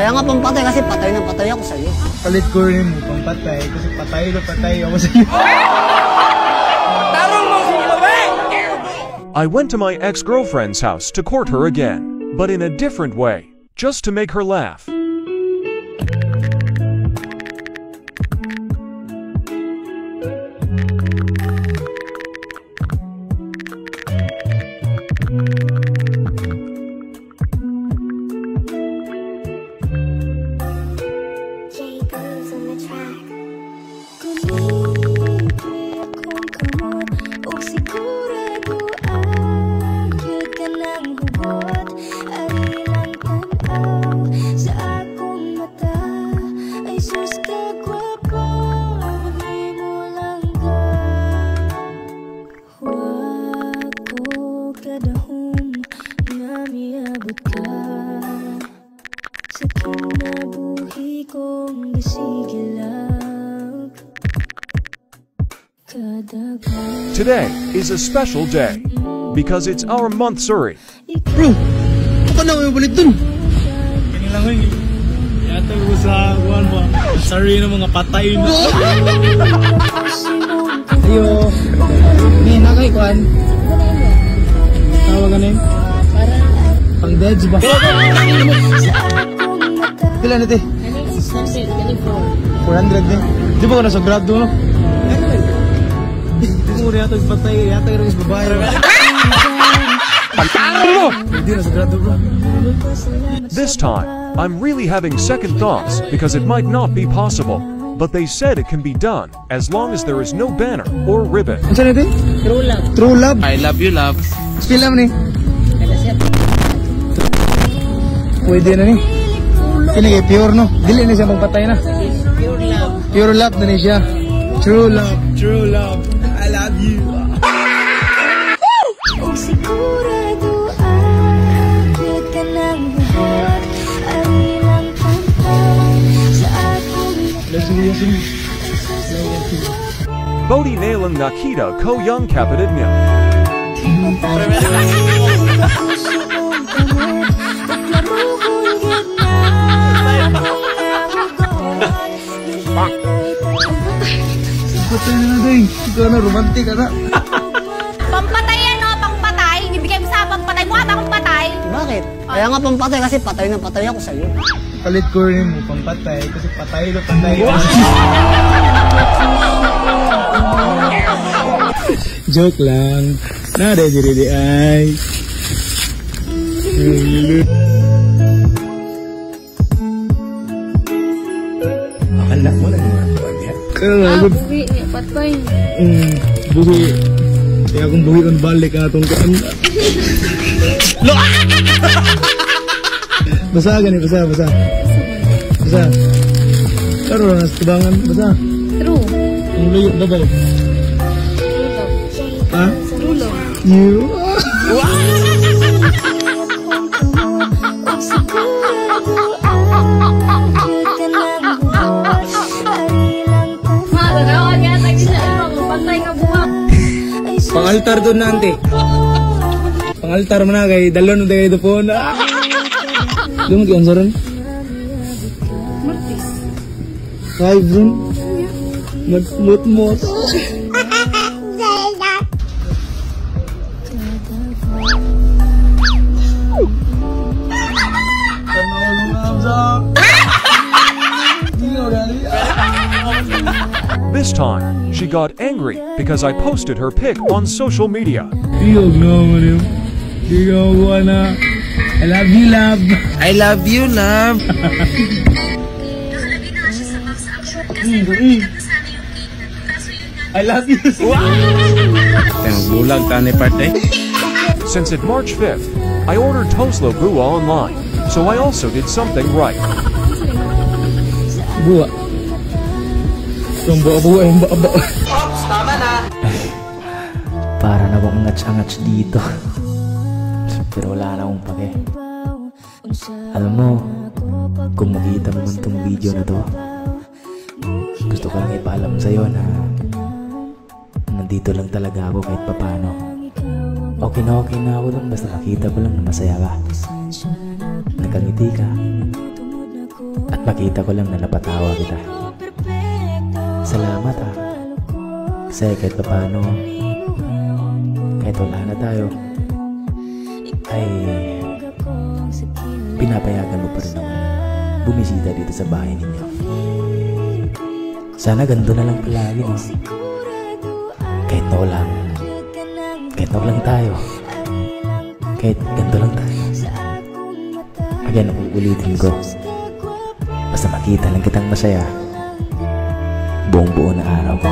Kaya nga pampatay kasi patay na patay ako sa'yo. Palit ko rin mo pampatay kasi patay na patay ako sa'yo. I went to my ex-girlfriend's house to court her again, but in a different way, just to make her laugh. Today is a special day because it's our month Suri. Bro, baka na kayo balik dun. Ganyan lang yun. Yata ko sa buwan mo. Sorry na mga patay na. Ayo. May nakay kuhan. Tawag ka na yun? Pang deads ba? Pila na te? 400 eh. Di ba ka nasa grab doon no? Yata yung patay, yata yung babae. This time, I'm really having second thoughts because it might not be possible, but they said it can be done as long as there is no banner or ribbon. Ano saan natin? True love. True love? I love you, love. Spill lang ni. Pwede na ni. Kinagay, pure no? Dili na siya magpatay na. Pure love. Pure love na ni siya. True love. True love. I love you. Bodhi Nalan Nakita Ko Young Kapatid niya. Patay na na day. Ikaw na, romantic ka na. Pampatay yan o, pampatay. Ibigay mo sa pampatay. Mukha ba akong patay? Bakit? Kaya nga pampatay kasi patay na patay ako sa'yo. Palit ko rin mo pampatay kasi patay na patay. Joke lang. Nada diri di ay. Anak mo na naman niya. Buwi. Patay. Buhi. Kaya kung buhi on balik ang atong kaan. Basa gani, basa. Karo lang sa tubangan, basa. True. Ang luyo na ba? Ha? True love. You? Pangaltar doon na, ante. Pangaltar mo na kay dalon na kayo doon. Doon mo kiyang saran? Martis. Five rin? Mut-mut. This time, she got angry because I posted her pic on social media. Iyog naman yun. Iyog na. I love you, love. I love you, love. I love you. Bulag ta ni parte. Since it's March 5th, I ordered Toslo Bua online, so I also did something right. Buwa. Yung buwa yung baba. Ops, tama na. Para na bang angats-angats dito. Pero wala na akong pake. Alam mo, kung makita mo man tong video na to, gusto ko lang ipaalam sa'yo na nandito lang talaga ako kahit papano. Okay na ako lang basta nakita ko lang na masaya ka. Nagkangiti ka. makita ko lang na napatawa kita. Salamat ah. Kasi kahit paano, kahit wala na tayo, ay pinapayagan mo pa rin ako bumisita dito sa bahay ninyo. Sana ganito na lang palagi, no? Kahit na lang tayo, kahit ganito lang tayo. Again, ulitin ko, basta makita lang kitang masaya, buong buo na araw ko.